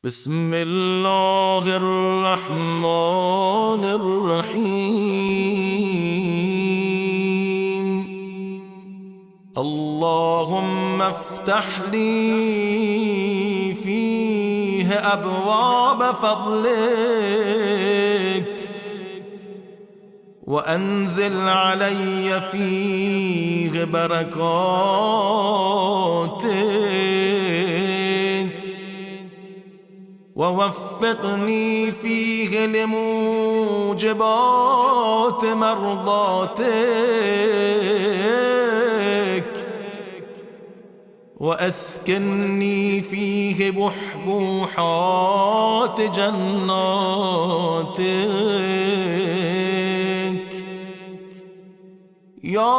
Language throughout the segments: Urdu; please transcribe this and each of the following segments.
بسم الله الرحمن الرحيم. اللهم افتح لي فيه أبواب فضلك وأنزل علي فيه بركاتك ووفقني فيه لموجبات مرضاتك وأسكنني فيه بحبوحات جناتك يا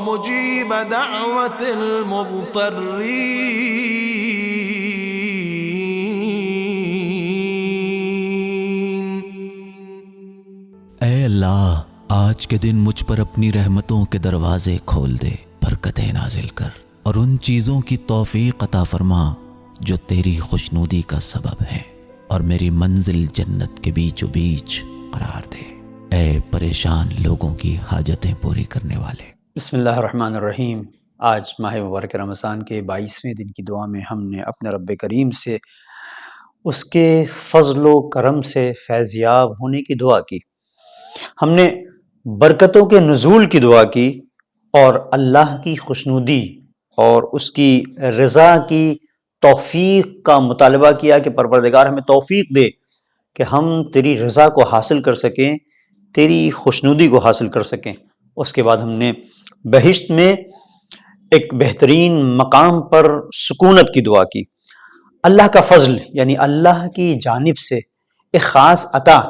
مجيب دعوة المضطرين. اے اللہ، آج کے دن مجھ پر اپنی رحمتوں کے دروازے کھول دے، برکتیں نازل کر اور ان چیزوں کی توفیق عطا فرما جو تیری خوشنودی کا سبب ہے، اور میری منزل جنت کے بیچ و بیچ قرار دے، اے پریشان لوگوں کی حاجتیں پوری کرنے والے۔ بسم اللہ الرحمن الرحیم۔ آج ماہ مبارک رمضان کے 22ویں دن کی دعا میں ہم نے اپنے رب کریم سے اس کے فضل و کرم سے فیضیاب ہونے کی دعا کی، ہم نے برکتوں کے نزول کی دعا کی، اور اللہ کی خوشنودی اور اس کی رضا کی توفیق کا مطالبہ کیا کہ پروردگار ہمیں توفیق دے کہ ہم تیری رضا کو حاصل کر سکیں، تیری خوشنودی کو حاصل کر سکیں۔ اس کے بعد ہم نے بہشت میں ایک بہترین مقام پر سکونت کی دعا کی۔ اللہ کا فضل یعنی اللہ کی جانب سے ایک خاص عطا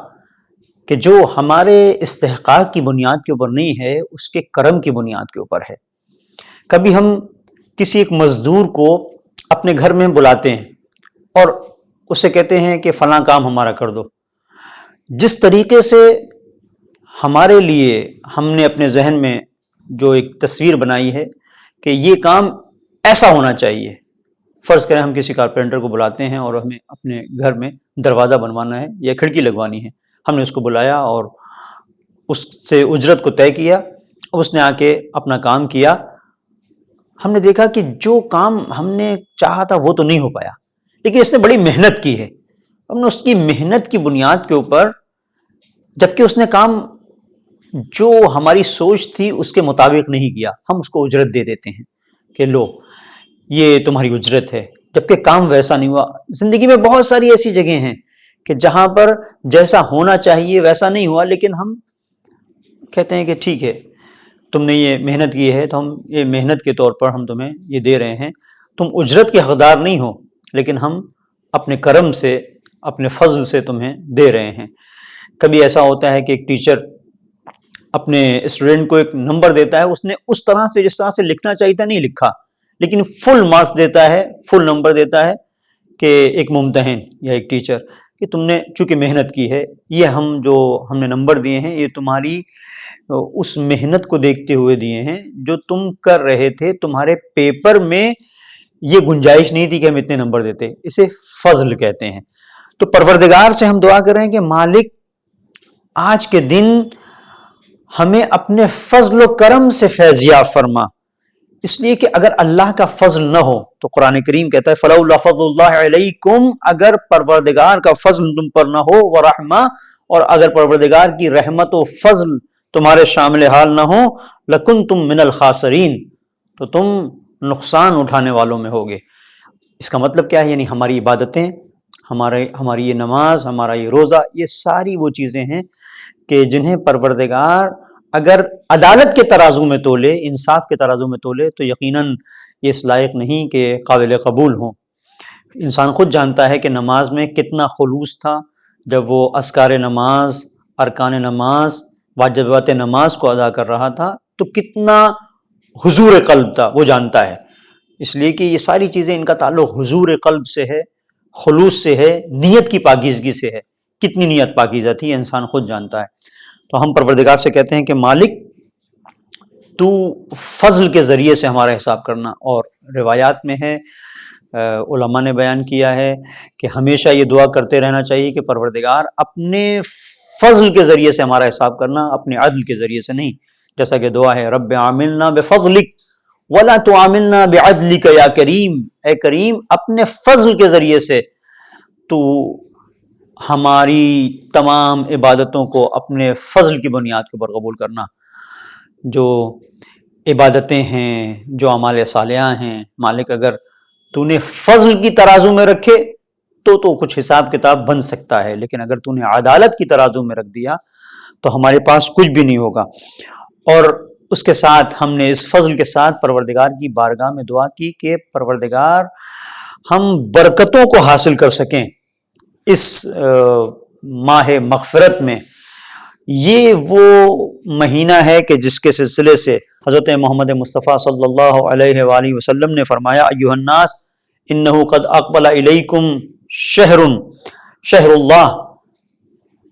کہ جو ہمارے استحقاق کی بنیاد کے اوپر نہیں ہے، اس کے کرم کی بنیاد کے اوپر ہے۔ کبھی ہم کسی ایک مزدور کو اپنے گھر میں بلاتے ہیں اور اسے کہتے ہیں کہ فلاں کام ہمارا کر دو۔ جس طریقے سے ہمارے لیے ہم نے اپنے ذہن میں جو ایک تصویر بنائی ہے کہ یہ کام ایسا ہونا چاہیے، فرض کریں ہم کسی کارپینٹر کو بلاتے ہیں اور ہمیں اپنے گھر میں دروازہ بنوانا ہے یا کھڑکی لگوانی ہے، ہم نے اس کو بلایا اور اس سے اجرت کو طے کیا، اب اس نے آ کے اپنا کام کیا۔ ہم نے دیکھا کہ جو کام ہم نے چاہا تھا وہ تو نہیں ہو پایا، لیکن اس نے بڑی محنت کی ہے۔ ہم نے اس کی محنت کی بنیاد کے اوپر، جبکہ اس نے کام جو ہماری سوچ تھی اس کے مطابق نہیں کیا، ہم اس کو اجرت دے دیتے ہیں کہ لو یہ تمہاری اجرت ہے، جبکہ کام ویسا نہیں ہوا۔ زندگی میں بہت ساری ایسی جگہیں ہیں کہ جہاں پر جیسا ہونا چاہیے ویسا نہیں ہوا، لیکن ہم کہتے ہیں کہ ٹھیک ہے تم نے یہ محنت کی ہے تو ہم یہ محنت کے طور پر ہم تمہیں یہ دے رہے ہیں، تم اجرت کے حقدار نہیں ہو، لیکن ہم اپنے کرم سے اپنے فضل سے تمہیں دے رہے ہیں۔ کبھی ایسا ہوتا ہے کہ ایک ٹیچر اپنے اسٹوڈنٹ کو ایک نمبر دیتا ہے، اس نے اس طرح سے جس طرح سے لکھنا چاہیے تھا نہیں لکھا، لیکن فل مارکس دیتا ہے، فل نمبر دیتا ہے کہ ایک ممتحن یا ایک ٹیچر کہ تم نے چونکہ محنت کی ہے، یہ ہم نے نمبر دیے ہیں یہ تمہاری اس محنت کو دیکھتے ہوئے دیے ہیں جو تم کر رہے تھے، تمہارے پیپر میں یہ گنجائش نہیں تھی کہ ہم اتنے نمبر دیتے، اسے فضل کہتے ہیں۔ تو پروردگار سے ہم دعا کریں کہ مالک آج کے دن ہمیں اپنے فضل و کرم سے فیضیاب فرما، اس لیے کہ اگر اللہ کا فضل نہ ہو تو قرآن کریم کہتا ہے فَلَوْلَا فَضْلُ اللَّهِ عَلَيْكُمْ، اگر پروردگار کا فضل تم پر نہ ہو، وَرَحْمَةٌ، اور اگر پروردگار کی رحمت و فضل تمہارے شامل حال نہ ہو، لَكُنْتُمْ مِنَ الْخَاسِرِينَ، تو تم نقصان اٹھانے والوں میں ہوگے۔ اس کا مطلب کیا ہے؟ یعنی ہماری عبادتیں، ہماری یہ نماز، ہمارا یہ روزہ، یہ ساری وہ چیزیں ہیں کہ جنہیں پروردگار اگر عدالت کے ترازو میں تولے، انصاف کے ترازو میں تولے، تو یقیناً یہ اس لائق نہیں کہ قابل قبول ہوں۔ انسان خود جانتا ہے کہ نماز میں کتنا خلوص تھا جب وہ اذکار نماز، ارکان نماز، واجبات نماز کو ادا کر رہا تھا، تو کتنا حضور قلب تھا، وہ جانتا ہے۔ اس لیے کہ یہ ساری چیزیں ان کا تعلق حضور قلب سے ہے، خلوص سے ہے، نیت کی پاکیزگی سے ہے۔ کتنی نیت پاکیزہ تھی انسان خود جانتا ہے۔ تو ہم پروردگار سے کہتے ہیں کہ مالک تو فضل کے ذریعے سے ہمارا حساب کرنا۔ اور روایات میں ہے علماء نے بیان کیا ہے کہ ہمیشہ یہ دعا کرتے رہنا چاہیے کہ پروردگار اپنے فضل کے ذریعے سے ہمارا حساب کرنا، اپنے عدل کے ذریعے سے نہیں، جیسا کہ دعا ہے رب عاملنا بفضلک ولا تعاملنا بعدلک یا کریم، اے کریم اپنے فضل کے ذریعے سے تو ہماری تمام عبادتوں کو اپنے فضل کی بنیاد کے اوپر قبول کرنا، جو عبادتیں ہیں، جو اعمال صالحہ ہیں، مالک اگر تو نے فضل کی ترازو میں رکھے تو کچھ حساب کتاب بن سکتا ہے، لیکن اگر تو نے عدالت کی ترازو میں رکھ دیا تو ہمارے پاس کچھ بھی نہیں ہوگا۔ اور اس کے ساتھ ہم نے اس فضل کے ساتھ پروردگار کی بارگاہ میں دعا کی کہ پروردگار ہم برکتوں کو حاصل کر سکیں اس ماہ مغفرت میں۔ یہ وہ مہینہ ہے کہ جس کے سلسلے سے حضرت محمد مصطفیٰ صلی اللہ علیہ وآلہ وسلم نے فرمایا ایھا الناس انہ قد اقبل الیکم شہر اللہ۔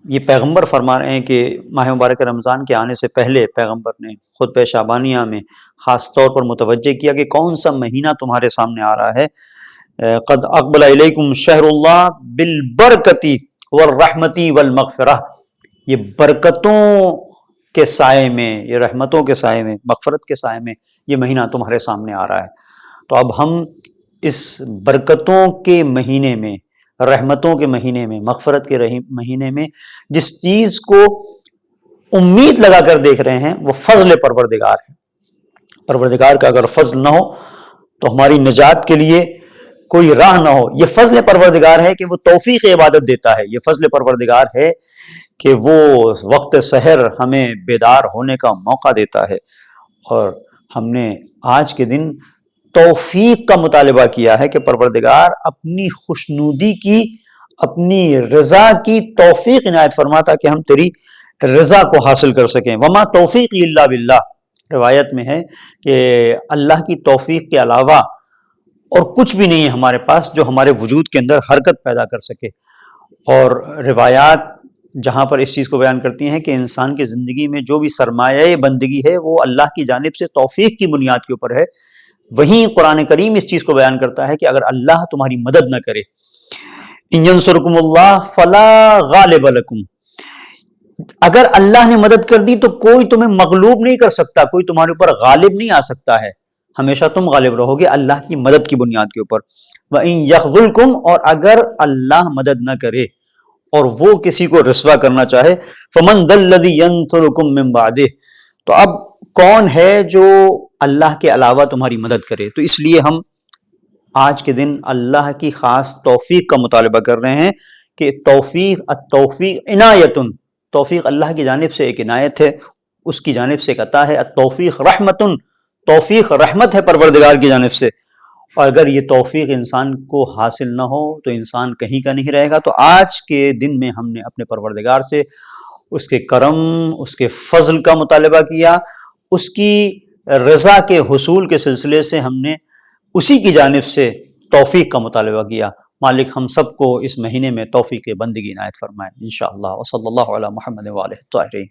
یہ پیغمبر فرما رہے ہیں کہ ماہ مبارک رمضان کے آنے سے پہلے پیغمبر نے خطبہ شعبانیہ میں خاص طور پر متوجہ کیا کہ کون سا مہینہ تمہارے سامنے آ رہا ہے، قد اقبل الیکم شہر اللہ بالبرکۃ والرحمۃ والمغفرہ، یہ برکتوں کے سائے میں، یہ رحمتوں کے سائے میں، مغفرت کے سائے میں یہ مہینہ تمہارے سامنے آ رہا ہے۔ تو اب ہم اس برکتوں کے مہینے میں، رحمتوں کے مہینے میں، مغفرت کے مہینے میں جس چیز کو امید لگا کر دیکھ رہے ہیں وہ فضل پروردگار ہے۔ پروردگار کا اگر فضل نہ ہو تو ہماری نجات کے لیے کوئی راہ نہ ہو۔ یہ فضل پروردگار ہے کہ وہ توفیق عبادت دیتا ہے، یہ فضل پروردگار ہے کہ وہ وقت سحر ہمیں بیدار ہونے کا موقع دیتا ہے، اور ہم نے آج کے دن توفیق کا مطالبہ کیا ہے کہ پروردگار اپنی خوشنودی کی، اپنی رضا کی توفیق عنایت فرماتا کہ ہم تیری رضا کو حاصل کر سکیں۔ وما توفیق الا باللہ، روایت میں ہے کہ اللہ کی توفیق کے علاوہ اور کچھ بھی نہیں ہے ہمارے پاس جو ہمارے وجود کے اندر حرکت پیدا کر سکے۔ اور روایات جہاں پر اس چیز کو بیان کرتی ہیں کہ انسان کی زندگی میں جو بھی سرمایہ بندگی ہے وہ اللہ کی جانب سے توفیق کی بنیاد کے اوپر ہے، وہیں قرآن کریم اس چیز کو بیان کرتا ہے کہ اگر اللہ تمہاری مدد نہ کرے، ان ینصرکم اللہ فلا غالب لکم، اگر اللہ نے مدد کر دی تو کوئی تمہیں مغلوب نہیں کر سکتا، کوئی تمہارے اوپر غالب نہیں آ سکتا ہے، ہمیشہ تم غالب رہو گے اللہ کی مدد کی بنیاد کے اوپر۔ وَإِن يَخْذُلْكُمْ، اور اگر اللہ مدد نہ کرے اور وہ کسی کو رسوا کرنا چاہے، فَمَنْ ذَا الَّذِي يَنْصُرُكُمْ مِنْ بَعْدِهِ، تو اب کون ہے جو اللہ کے علاوہ تمہاری مدد کرے؟ تو اس لیے ہم آج کے دن اللہ کی خاص توفیق کا مطالبہ کر رہے ہیں کہ التوفیق عنایتن، توفیق اللہ کی جانب سے ایک عنایت ہے، اس کی جانب سے ایک عطا ہے۔ التوفیق رحمتن، توفیق رحمت ہے پروردگار کی جانب سے، اور اگر یہ توفیق انسان کو حاصل نہ ہو تو انسان کہیں کا نہیں رہے گا۔ تو آج کے دن میں ہم نے اپنے پروردگار سے اس کے کرم، اس کے فضل کا مطالبہ کیا، اس کی رضا کے حصول کے سلسلے سے ہم نے اسی کی جانب سے توفیق کا مطالبہ کیا۔ مالک ہم سب کو اس مہینے میں توفیق بندگی عنایت فرمائے انشاءاللہ۔ وصلی اللہ علی محمد وآلہ الطاہرین۔